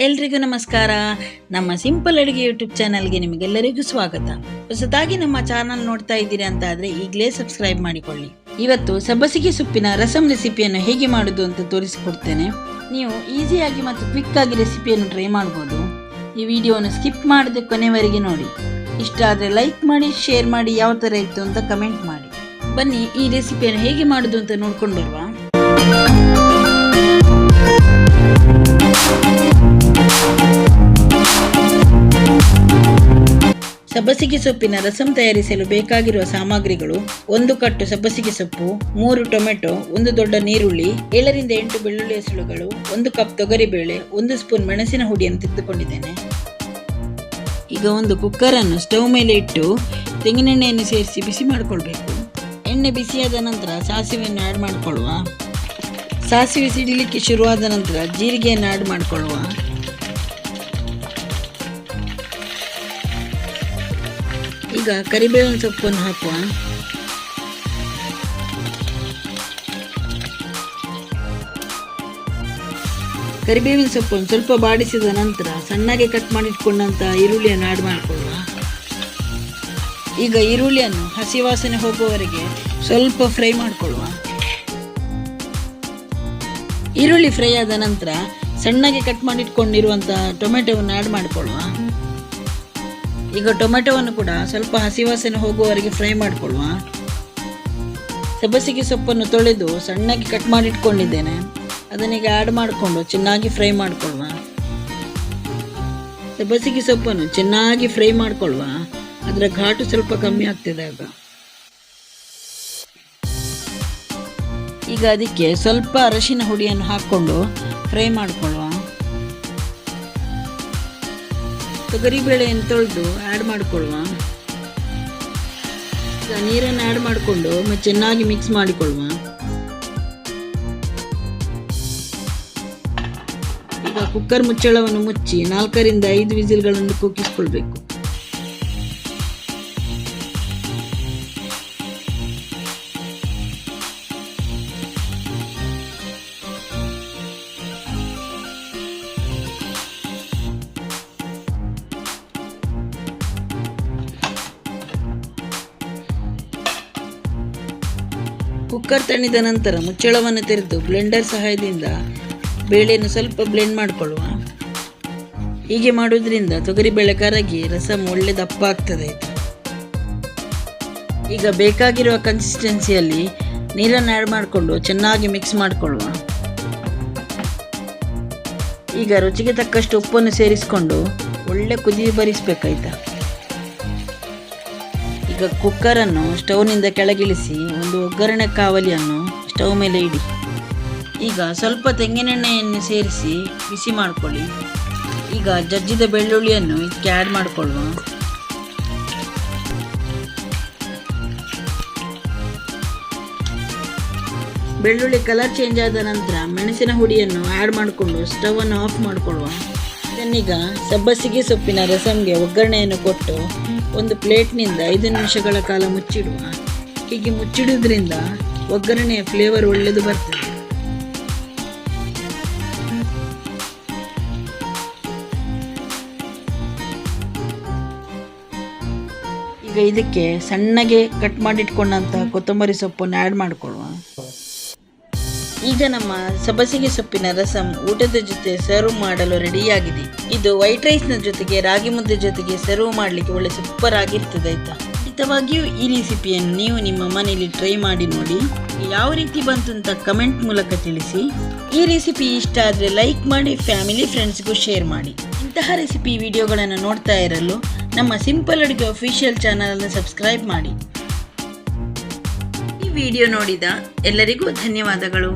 ಎಲ್ರಿಗೂ ನಮಸ್ಕಾರ. ನಮ್ಮ ಸಿಂಪಲ್ ಅಡುಗೆ ಯೂಟ್ಯೂಬ್ ಚಾನಲ್ಗೆ ನಿಮಗೆಲ್ಲರಿಗೂ ಸ್ವಾಗತ. ಹೊಸದಾಗಿ ನಮ್ಮ ಚಾನಲ್ ನೋಡ್ತಾ ಇದ್ದೀರಿ ಅಂತ ಆದರೆ ಈಗಲೇ ಸಬ್ಸ್ಕ್ರೈಬ್ ಮಾಡಿಕೊಳ್ಳಿ. ಇವತ್ತು ಸಬ್ಬಸಿಗೆ ಸೊಪ್ಪಿನ ರಸಂ ರೆಸಿಪಿಯನ್ನು ಹೇಗೆ ಮಾಡೋದು ಅಂತ ತೋರಿಸಿಕೊಡ್ತೇನೆ. ನೀವು ಈಸಿಯಾಗಿ ಮತ್ತು ಕ್ವಿಕ್ ಆಗಿ ರೆಸಿಪಿಯನ್ನು ಟ್ರೈ ಮಾಡ್ಬೋದು. ಈ ವಿಡಿಯೋವನ್ನು ಸ್ಕಿಪ್ ಮಾಡದೆ ಕೊನೆವರೆಗೆ ನೋಡಿ. ಇಷ್ಟ ಆದರೆ ಲೈಕ್ ಮಾಡಿ, ಶೇರ್ ಮಾಡಿ, ಯಾವ ಥರ ಇತ್ತು ಅಂತ ಕಮೆಂಟ್ ಮಾಡಿ. ಬನ್ನಿ ಈ ರೆಸಿಪಿಯನ್ನು ಹೇಗೆ ಮಾಡೋದು ಅಂತ ನೋಡ್ಕೊಂಡು ಬರುವ. ಸಬ್ಬಸಿಗೆ ಸೊಪ್ಪಿನ ರಸಂ ತಯಾರಿಸಲು ಬೇಕಾಗಿರುವ ಸಾಮಗ್ರಿಗಳು: 1 ಕಟ್ಟು ಸಬ್ಬಸಿಗೆ ಸೊಪ್ಪು, 3 ಟೊಮೆಟೊ, 1 ದೊಡ್ಡ ನೀರುಳ್ಳಿ, 7 ರಿಂದ 8 ಬೆಳ್ಳುಳ್ಳಿ ಹೆಸರುಗಳು, 1 ಕಪ್ ತೊಗರಿಬೇಳೆ, 1 ಸ್ಪೂನ್ ಮೆಣಸಿನ ಹುಡಿಯನ್ನು ತೆಗೆದುಕೊಂಡಿದ್ದೇನೆ. ಈಗ ಒಂದು ಕುಕ್ಕರ್ ಅನ್ನು ಸ್ಟವ್ ಮೇಲೆ ಇಟ್ಟು ತೆಂಗಿನೆಣ್ಣೆಯನ್ನು ಸೇರಿಸಿ ಬಿಸಿ ಮಾಡಿಕೊಳ್ಬೇಕು. ಎಣ್ಣೆ ಬಿಸಿಯಾದ ನಂತರ ಸಾಸಿವೆಯನ್ನು ಆ್ಯಡ್ ಮಾಡಿಕೊಳ್ಳುವ. ಸಾಸಿವೆ ಸಿಡಿಲಿಕ್ಕೆ ಶುರುವಾದ ನಂತರ ಜೀರಿಗೆಯನ್ನು ಆ್ಯಡ್ ಮಾಡಿಕೊಳ್ಳುವ. ಈಗ ಕರಿಬೇವಿನ ಸೊಪ್ಪನ್ನು ಹಾಕುವ. ಕರಿಬೇವಿನ ಸೊಪ್ಪನ್ನು ಸ್ವಲ್ಪ ಬಾಡಿಸಿದ ನಂತರ ಸಣ್ಣಗೆ ಕಟ್ ಮಾಡಿಟ್ಕೊಂಡಂತ ಈರುಳ್ಳಿಯನ್ನು ಆ್ಯಡ್ ಮಾಡಿಕೊಳ್ಳುವ. ಈಗ ಈರುಳ್ಳಿಯನ್ನು ಹಸಿ ವಾಸನೆ ಹೋಗುವವರೆಗೆ ಸ್ವಲ್ಪ ಫ್ರೈ ಮಾಡಿಕೊಳ್ಳುವ. ಈರುಳ್ಳಿ ಫ್ರೈ ಆದ ನಂತರ ಸಣ್ಣಗೆ ಕಟ್ ಮಾಡಿಟ್ಕೊಂಡಿರುವಂಥ ಟೊಮೆಟೊವನ್ನು ಆ್ಯಡ್ ಮಾಡಿಕೊಳ್ಳುವ. ಈಗ ಟೊಮೆಟೊವನ್ನು ಕೂಡ ಸ್ವಲ್ಪ ಹಸಿ ವಾಸನೆ ಹೋಗುವವರೆಗೆ ಫ್ರೈ ಮಾಡಿಕೊಳ್ಳುವ. ಸಬ್ಬಸಿಗೆ ಸೊಪ್ಪನ್ನು ತೊಳೆದು ಸಣ್ಣಗೆ ಕಟ್ ಮಾಡಿಟ್ಕೊಂಡಿದ್ದೇನೆ, ಅದನ್ನೀಗ ಆ್ಯಡ್ ಮಾಡಿಕೊಂಡು ಚೆನ್ನಾಗಿ ಫ್ರೈ ಮಾಡಿಕೊಳ್ಳುವ. ಸಬ್ಬಸಿಗೆ ಸೊಪ್ಪನ್ನು ಚೆನ್ನಾಗಿ ಫ್ರೈ ಮಾಡಿಕೊಳ್ಳುವ. ಅದರ ಘಾಟು ಸ್ವಲ್ಪ ಕಮ್ಮಿ ಆಗ್ತದೆ ಆಗ. ಈಗ ಅದಕ್ಕೆ ಸ್ವಲ್ಪ ಅರಶಿನ ಹುಡಿಯನ್ನು ಹಾಕ್ಕೊಂಡು ಫ್ರೈ ಮಾಡಿಕೊಳ್ಳುವ. ತೊಗರಿಬೇಳೆಯನ್ನು ತೊಳೆದು ಆ್ಯಡ್ ಮಾಡಿಕೊಳ್ಳುವ. ಈಗ ನೀರನ್ನು ಆ್ಯಡ್ ಮಾಡಿಕೊಂಡು ಚೆನ್ನಾಗಿ ಮಿಕ್ಸ್ ಮಾಡಿಕೊಳ್ಳುವ. ಈಗ ಕುಕ್ಕರ್ ಮುಚ್ಚಳವನ್ನು ಮುಚ್ಚಿ 4 ರಿಂದ 5 ವಿಸಿಲ್ಗಳನ್ನು ಕೂಗಿಸ್ಕೊಳ್ಬೇಕು. ಕುಕ್ಕರ್ ತಣ್ಣಿದ ನಂತರ ಮುಚ್ಚಳವನ್ನು ತೆರೆದು ಬ್ಲೆಂಡರ್ ಸಹಾಯದಿಂದ ಬೇಳೆಯನ್ನು ಸ್ವಲ್ಪ ಬ್ಲೆಂಡ್ ಮಾಡಿಕೊಳ್ಳುವ. ಹೀಗೆ ಮಾಡೋದ್ರಿಂದ ತೊಗರಿಬೇಳೆ ಕರಗಿ ರಸಂ ಒಳ್ಳೆ ದಪ್ಪ ಆಗ್ತದೆ. ಈಗ ಬೇಕಾಗಿರುವ ಕನ್ಸಿಸ್ಟೆನ್ಸಿಯಲ್ಲಿ ನೀರನ್ನು ಆ್ಯಡ್ ಮಾಡಿಕೊಂಡು ಚೆನ್ನಾಗಿ ಮಿಕ್ಸ್ ಮಾಡಿಕೊಳ್ಳುವ. ಈಗ ರುಚಿಗೆ ತಕ್ಕಷ್ಟು ಉಪ್ಪನ್ನು ಸೇರಿಸಿಕೊಂಡು ಒಳ್ಳೆ ಕುದಿ ಬರಿಸಬೇಕಾಯ್ತಾ. ಈಗ ಕುಕ್ಕರನ್ನು ಸ್ಟವ್ನಿಂದ ಕೆಳಗಿಳಿಸಿ ಒಂದು ಒಗ್ಗರಣೆ ಕಾವಲಿಯನ್ನು ಸ್ಟವ್ ಮೇಲೆ ಇಡಿ. ಈಗ ಸ್ವಲ್ಪ ತೆಂಗಿನೆಣ್ಣೆಯನ್ನು ಸೇರಿಸಿ ಬಿಸಿ ಮಾಡಿಕೊಳ್ಳಿ. ಈಗ ಜಜ್ಜಿದ ಬೆಳ್ಳುಳ್ಳಿಯನ್ನು ಇದಕ್ಕೆ ಆ್ಯಡ್ ಮಾಡಿಕೊಳ್ಳುವ. ಬೆಳ್ಳುಳ್ಳಿ ಕಲರ್ ಚೇಂಜ್ ಆದ ನಂತರ ಮೆಣಸಿನ ಹುಡಿಯನ್ನು ಆ್ಯಡ್ ಮಾಡಿಕೊಂಡು ಸ್ಟವನ್ನು ಆಫ್ ಮಾಡಿಕೊಳ್ಳುವ. ಇದನ್ನೀಗ ಸಬ್ಬಸಿಗೆ ಸೊಪ್ಪಿನ ರಸಂಗೆ ಒಗ್ಗರಣೆಯನ್ನು ಕೊಟ್ಟು ಒಂದು ಪ್ಲೇಟ್ನಿಂದ 5 ನಿಮಿಷಗಳ ಕಾಲ ಮುಚ್ಚಿಡುವ. ಹೀಗೆ ಮುಚ್ಚಿಡುವುದರಿಂದ ಒಗ್ಗರಣೆಯ ಫ್ಲೇವರ್ ಒಳ್ಳೆಯದು ಬರ್ತದೆ. ಈಗ ಇದಕ್ಕೆ ಸಣ್ಣಗೆ ಕಟ್ ಮಾಡಿಟ್ಕೊಂಡಂಥ ಕೊತ್ತಂಬರಿ ಸೊಪ್ಪನ್ನು ಆ್ಯಡ್ ಮಾಡಿಕೊಳ್ಳುವ. ಈಗ ನಮ್ಮ ಸಬ್ಬಸಿಗೆ ಸೊಪ್ಪಿನ ರಸಂ ಊಟದ ಜೊತೆ ಸರ್ವ್ ಮಾಡಲು ರೆಡಿಯಾಗಿದೆ. ಇದು ವೈಟ್ ರೈಸ್ನ ಜೊತೆಗೆ ರಾಗಿ ಮುದ್ದೆ ಜೊತೆಗೆ ಸರ್ವ್ ಮಾಡಲಿಕ್ಕೆ ಒಳ್ಳೆ ಸೂಪರ್ ಆಗಿರ್ತದೆ ಆಯ್ತಾ. ಖಂಡಿತವಾಗಿಯೂ ಈ ರೆಸಿಪಿಯನ್ನು ನೀವು ನಿಮ್ಮ ಮನೆಯಲ್ಲಿ ಟ್ರೈ ಮಾಡಿ ನೋಡಿ. ಯಾವ ರೀತಿ ಬಂತು ಅಂತ ಕಮೆಂಟ್ ಮೂಲಕ ತಿಳಿಸಿ. ಈ ರೆಸಿಪಿ ಇಷ್ಟ ಆದರೆ ಲೈಕ್ ಮಾಡಿ, ಫ್ಯಾಮಿಲಿ ಫ್ರೆಂಡ್ಸ್ಗೂ ಶೇರ್ ಮಾಡಿ. ಇಂತಹ ರೆಸಿಪಿ ವಿಡಿಯೋಗಳನ್ನು ನೋಡ್ತಾ ಇರಲು ನಮ್ಮ ಸಿಂಪಲ್ ಅಡುಗೆ ಅಫಿಷಿಯಲ್ ಚಾನಲನ್ನು ಸಬ್ಸ್ಕ್ರೈಬ್ ಮಾಡಿ. ಈ ವಿಡಿಯೋ ನೋಡಿದ ಎಲ್ಲರಿಗೂ ಧನ್ಯವಾದಗಳು.